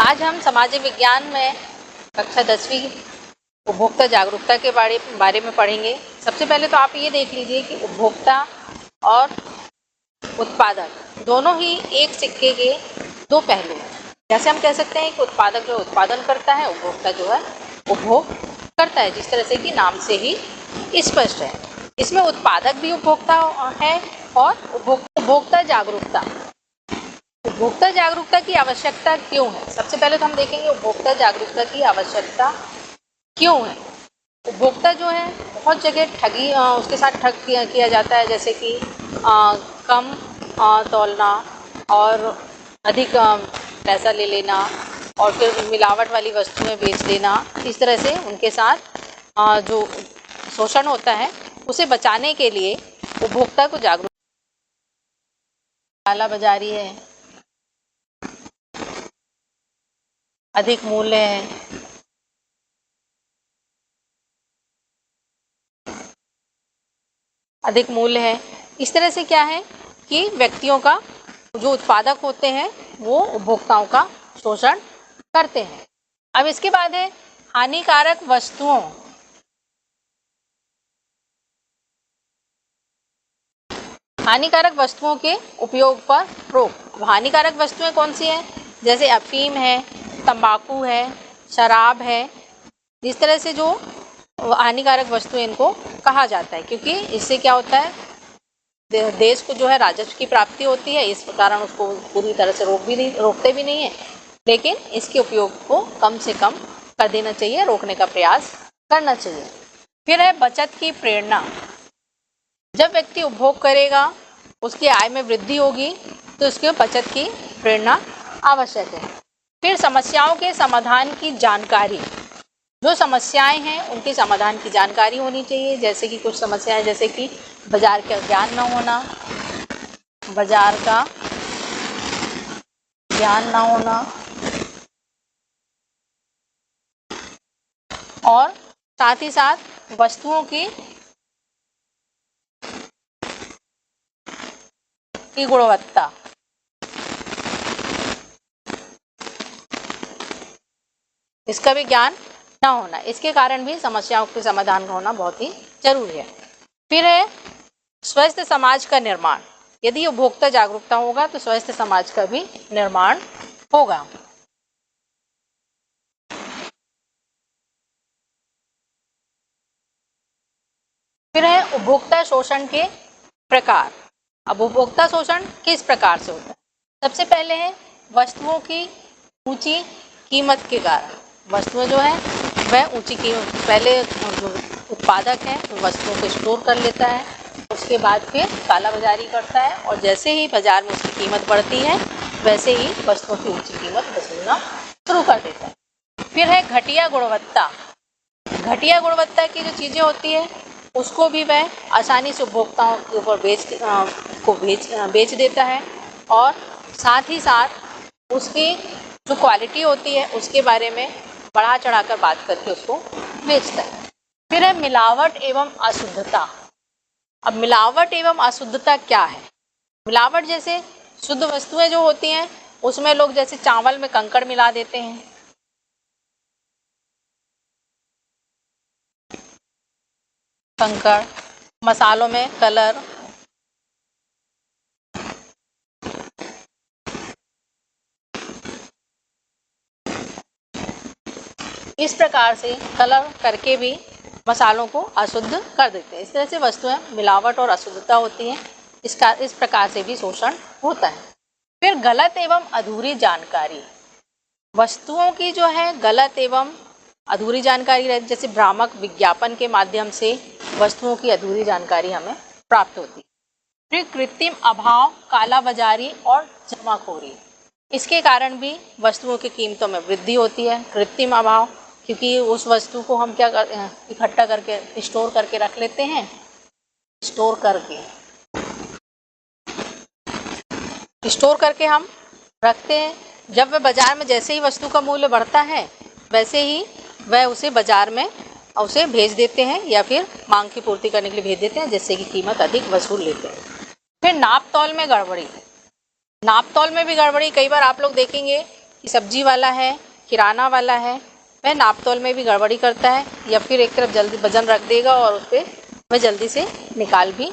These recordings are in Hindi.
आज हम सामाजिक विज्ञान में कक्षा 10वीं उपभोक्ता जागरूकता के बारे में पढ़ेंगे। सबसे पहले तो आप ये देख लीजिए कि उपभोक्ता और उत्पादक दोनों ही एक सिक्के के दो पहलू हैं। जैसे हम कह सकते हैं कि उत्पादक जो उत्पादन करता है, उपभोक्ता जो है उपभोग करता है, जिस तरह से कि नाम से ही स्पष्ट है। इसमें उत्पादक भी उपभोक्ता है और उपभोक्ता जागरूकता। उपभोक्ता जागरूकता की आवश्यकता क्यों है? सबसे पहले तो हम देखेंगे उपभोक्ता जागरूकता की आवश्यकता क्यों है। उपभोक्ता जो है बहुत जगह ठगी उसके साथ ठग किया जाता है, जैसे कि कम तौलना और अधिक पैसा ले लेना और फिर मिलावट वाली वस्तुएं बेच देना। इस तरह से उनके साथ जो शोषण होता है उसे बचाने के लिए उपभोक्ता को जागरूक। काला बाजारी है, अधिक मूल्य है, अधिक मूल्य है। इस तरह से क्या है कि व्यक्तियों का जो उत्पादक होते हैं वो उपभोक्ताओं का शोषण करते हैं। अब इसके बाद है हानिकारक वस्तुओं। हानिकारक वस्तुओं के उपयोग पर रोक। हानिकारक वस्तुएं कौन सी हैं? जैसे अफीम है, तंबाकू है, शराब है। इस तरह से जो हानिकारक वस्तुएं इनको कहा जाता है, क्योंकि इससे क्या होता है, देश को जो है राजस्व की प्राप्ति होती है। इस कारण उसको पूरी तरह से रोकते भी नहीं है, लेकिन इसके उपयोग को कम से कम कर देना चाहिए, रोकने का प्रयास करना चाहिए। फिर है बचत की प्रेरणा। जब व्यक्ति उपभोग करेगा, उसकी आय में वृद्धि होगी, तो उसके बचत की प्रेरणा आवश्यक है। फिर समस्याओं के समाधान की जानकारी। जो समस्याएं हैं उनके समाधान की जानकारी होनी चाहिए। जैसे कि कुछ समस्याएं, जैसे कि बाजार का ज्ञान न होना, बाजार का ज्ञान न होना, और साथ ही साथ वस्तुओं की गुणवत्ता। इसका भी ज्ञान न होना, इसके कारण भी समस्याओं के समाधान होना बहुत ही जरूरी है। फिर है स्वस्थ समाज का निर्माण। यदि उपभोक्ता जागरूकता होगा तो स्वस्थ समाज का भी निर्माण होगा। फिर है उपभोक्ता शोषण के प्रकार। अब उपभोक्ता शोषण किस प्रकार से होता है? सबसे पहले है वस्तुओं की ऊंची कीमत के कारण। वस्तुएं जो है वह ऊंची कीमत, पहले जो उत्पादक है वस्तुओं को स्टोर कर लेता है, उसके बाद फिर काला बाजारी करता है, और जैसे ही बाजार में उसकी कीमत बढ़ती है वैसे ही वस्तुओं की ऊंची कीमत वसूलना शुरू कर देता है। फिर है घटिया गुणवत्ता। घटिया गुणवत्ता की जो चीज़ें होती है उसको भी वह आसानी से उपभोक्ताओं के ऊपर बेच देता है, और साथ ही साथ उसकी जो क्वालिटी होती है उसके बारे में बढ़ा चढ़ाकर बात करके उसको बेचता है। फिर है मिलावट एवं अशुद्धता। अब मिलावट एवं अशुद्धता क्या है? मिलावट जैसे शुद्ध वस्तुएं जो होती हैं उसमें लोग जैसे चावल में कंकड़ मिला देते हैं, कंकड़, मसालों में कलर, इस प्रकार से कलर करके भी मसालों को अशुद्ध कर देते हैं। इस तरह से वस्तुएं मिलावट और अशुद्धता होती हैं। इस प्रकार से भी शोषण होता है। फिर गलत एवं अधूरी जानकारी। वस्तुओं की जो है गलत एवं अधूरी जानकारी रहती, जैसे भ्रामक विज्ञापन के माध्यम से वस्तुओं की अधूरी जानकारी हमें प्राप्त होती है। फिर कृत्रिम अभाव, काला बाजारी और जमाखोरी। इसके कारण भी वस्तुओं की कीमतों में वृद्धि होती है। कृत्रिम अभाव, क्योंकि उस वस्तु को हम क्या इकट्ठा करके स्टोर करके रख लेते हैं, स्टोर करके हम रखते हैं। जब वह बाजार में जैसे ही वस्तु का मूल्य बढ़ता है वैसे ही वह उसे बाजार में उसे भेज देते हैं, या फिर मांग की पूर्ति करने के लिए भेज देते हैं, जिससे कि कीमत अधिक वसूल लेते हैं। फिर नाप तौल में गड़बड़ी। नाप तौल में भी गड़बड़ी। कई बार आप लोग देखेंगे कि सब्जी वाला है, किराना वाला है, वह नापतोल में भी गड़बड़ी करता है या फिर एक तरफ जल्दी वजन रख देगा और उस पर वह जल्दी से निकाल भी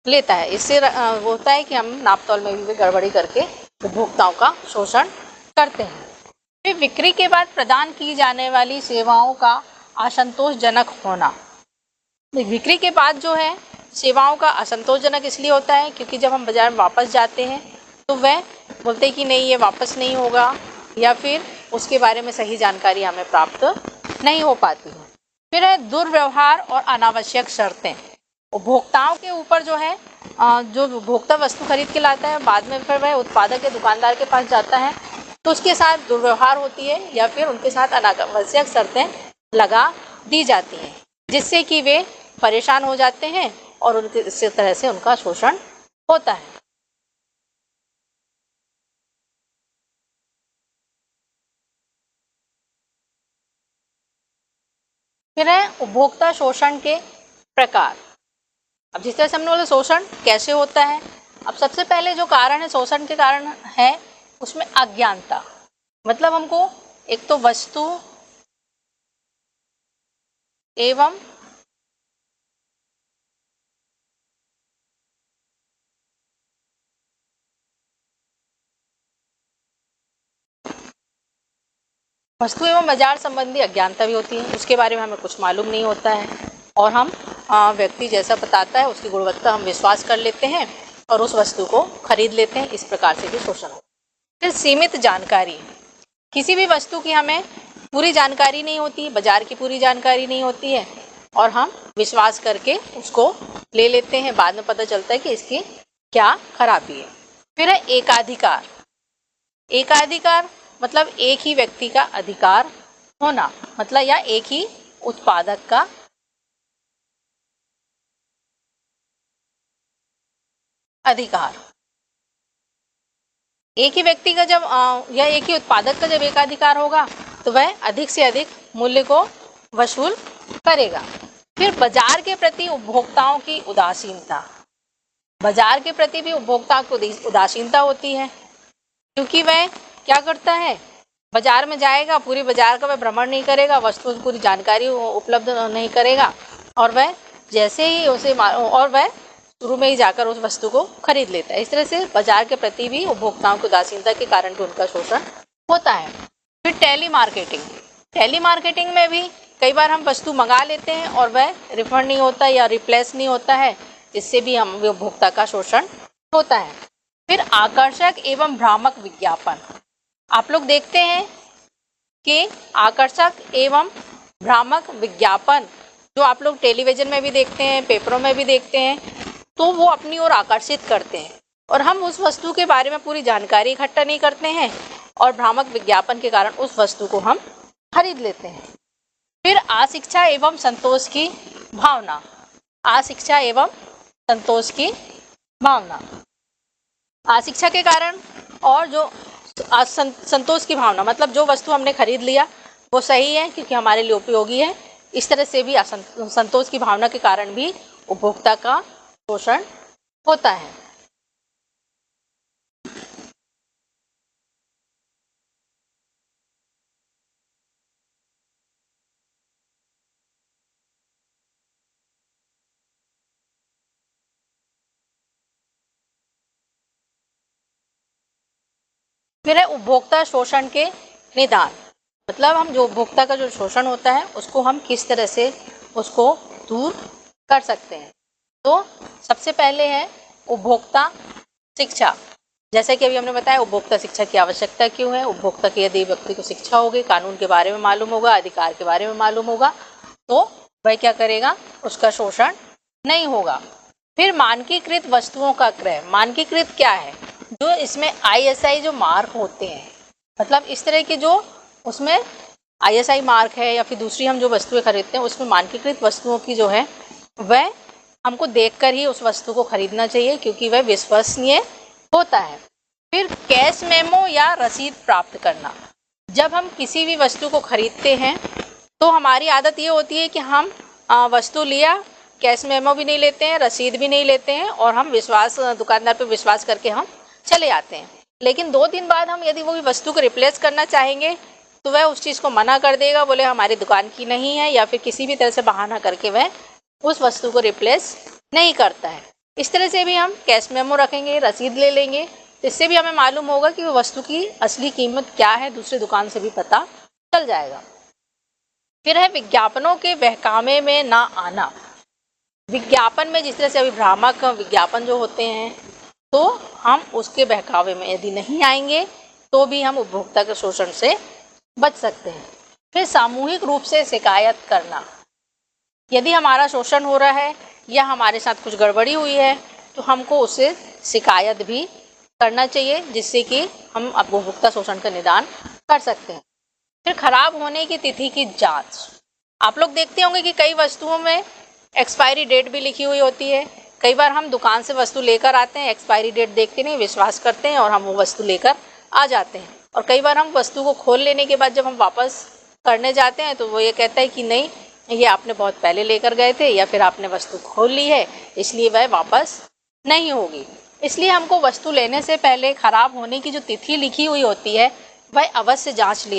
लेता है। इससे होता है कि हम नापतोल में भी गड़बड़ी करके उपभोक्ताओं का शोषण करते हैं। फिर बिक्री के बाद प्रदान की जाने वाली सेवाओं का असंतोषजनक होना। बिक्री के बाद जो है सेवाओं का असंतोषजनक इसलिए होता है क्योंकि जब हम बाजार में वापस जाते हैं तो वह बोलते हैं कि नहीं, ये वापस नहीं होगा, या फिर उसके बारे में सही जानकारी हमें प्राप्त नहीं हो पाती है। फिर है दुर्व्यवहार और अनावश्यक शर्तें। उपभोक्ताओं के ऊपर जो है जो उपभोक्ता वस्तु खरीद के लाता है, बाद में फिर वह उत्पादक या दुकानदार के पास जाता है तो उसके साथ दुर्व्यवहार होती है या फिर उनके साथ अनावश्यक शर्तें लगा दी जाती हैं, जिससे कि वे परेशान हो जाते हैं और उनके इस तरह से उनका शोषण होता है। फिर है उपभोक्ता शोषण के प्रकार। अब जिस तरह से हमने बोला शोषण कैसे होता है, अब सबसे पहले जो कारण है शोषण के कारण है उसमें अज्ञानता। मतलब हमको एक तो वस्तु एवं बाजार संबंधी अज्ञानता भी होती है, उसके बारे में हमें कुछ मालूम नहीं होता है और हम व्यक्ति जैसा बताता है उसकी गुणवत्ता हम विश्वास कर लेते हैं और उस वस्तु को खरीद लेते हैं। इस प्रकार से भी शोषण होता है। फिर सीमित जानकारी। किसी भी वस्तु की हमें पूरी जानकारी नहीं होती, बाजार की पूरी जानकारी नहीं होती है और हम विश्वास करके उसको ले लेते हैं, बाद में पता चलता है कि इसकी क्या खराबी है। फिर है एकाधिकार। एकाधिकार मतलब एक ही व्यक्ति का अधिकार होना, मतलब या एक ही उत्पादक का अधिकार। एक ही व्यक्ति का जब या एक ही उत्पादक का जब एकाधिकार होगा तो वह अधिक से अधिक मूल्य को वसूल करेगा। फिर बाजार के प्रति उपभोक्ताओं की उदासीनता। बाजार के प्रति भी उपभोक्ता को उदासीनता होती है क्योंकि वह क्या करता है, बाजार में जाएगा, पूरी बाजार का वह भ्रमण नहीं करेगा, वस्तु की पूरी जानकारी उपलब्ध नहीं करेगा और वह जैसे ही उसे और वह शुरू में ही जाकर उस वस्तु को खरीद लेता है। इस तरह से बाजार के प्रति भी उपभोक्ताओं की उदासीनता के कारण भी उनका शोषण होता है। फिर टेली मार्केटिंग। टेली मार्केटिंग में भी कई बार हम वस्तु मंगा लेते हैं और वह रिफंड नहीं होता या रिप्लेस नहीं होता है, जिससे भी हम उपभोक्ता का शोषण होता है। फिर आकर्षक एवं भ्रामक विज्ञापन। आप लोग देखते हैं कि आकर्षक एवं भ्रामक विज्ञापन जो आप लोग टेलीविजन में भी देखते हैं, पेपरों में भी देखते हैं, तो वो अपनी ओर आकर्षित करते हैं और हम उस वस्तु के बारे में पूरी जानकारी इकट्ठा नहीं करते हैं और भ्रामक विज्ञापन के कारण उस वस्तु को हम खरीद लेते हैं। फिर अशिक्षा एवं संतोष की भावना। अशिक्षा एवं संतोष की भावना। अशिक्षा के कारण और जो संतोष की भावना, मतलब जो वस्तु हमने खरीद लिया वो सही है क्योंकि हमारे लिए उपयोगी है, इस तरह से भी संतोष की भावना के कारण भी उपभोक्ता का शोषण होता है। फिर है उपभोक्ता शोषण के निदान। मतलब हम जो उपभोक्ता का जो शोषण होता है उसको हम किस तरह से उसको दूर कर सकते हैं। तो सबसे पहले है उपभोक्ता शिक्षा। जैसे कि अभी हमने बताया उपभोक्ता शिक्षा की आवश्यकता क्यों है। उपभोक्ता की यदि व्यक्ति को शिक्षा होगी, कानून के बारे में मालूम होगा, अधिकार के बारे में मालूम होगा, तो वह क्या करेगा, उसका शोषण नहीं होगा। फिर मानकीकृत वस्तुओं का क्रय। मानकीकृत क्या है, जो इसमें ISI जो मार्क होते हैं, मतलब इस तरह के जो उसमें ISI मार्क है या फिर दूसरी हम जो वस्तुएं खरीदते हैं उसमें मानकीकृत वस्तुओं की जो है वह हमको देखकर ही उस वस्तु को खरीदना चाहिए क्योंकि वह विश्वसनीय होता है। फिर कैश मेमो या रसीद प्राप्त करना। जब हम किसी भी वस्तु को खरीदते हैं तो हमारी आदत ये होती है कि हम वस्तु लिया, कैश मेमो भी नहीं लेते हैं, रसीद भी नहीं लेते हैं और हम दुकानदार पे विश्वास करके हम चले आते हैं। लेकिन 2 दिन बाद हम यदि वो वस्तु को रिप्लेस करना चाहेंगे तो वह उस चीज़ को मना कर देगा, बोले हमारी दुकान की नहीं है, या फिर किसी भी तरह से बहाना करके वह उस वस्तु को रिप्लेस नहीं करता है। इस तरह से भी हम कैश मेमो रखेंगे, रसीद ले लेंगे, इससे भी हमें मालूम होगा कि वो वस्तु की असली कीमत क्या है, दूसरी दुकान से भी पता चल जाएगा। फिर है विज्ञापनों के बहकावे में ना आना। विज्ञापन में जिस तरह से अभी भ्रामक विज्ञापन जो होते हैं, तो हम उसके बहकावे में यदि नहीं आएंगे तो भी हम उपभोक्ता के शोषण से बच सकते हैं। फिर सामूहिक रूप से शिकायत करना। यदि हमारा शोषण हो रहा है या हमारे साथ कुछ गड़बड़ी हुई है तो हमको उससे शिकायत भी करना चाहिए, जिससे कि हम उपभोक्ता शोषण का निदान कर सकते हैं। फिर खराब होने की तिथि की जांच। आप लोग देखते होंगे कि कई वस्तुओं में एक्सपायरी डेट भी लिखी हुई होती है। कई बार हम दुकान से वस्तु लेकर आते हैं, एक्सपायरी डेट देखते नहीं, विश्वास करते हैं और हम वो वस्तु लेकर आ जाते हैं। और कई बार हम वस्तु को खोल लेने के बाद जब हम वापस करने जाते हैं तो वो ये कहता है कि नहीं, ये आपने बहुत पहले लेकर गए थे, या फिर आपने वस्तु खोल ली है इसलिए वह वापस नहीं होगी। इसलिए हमको वस्तु लेने से पहले खराब होने की जो तिथि लिखी हुई होती है वह अवश्य जांच ली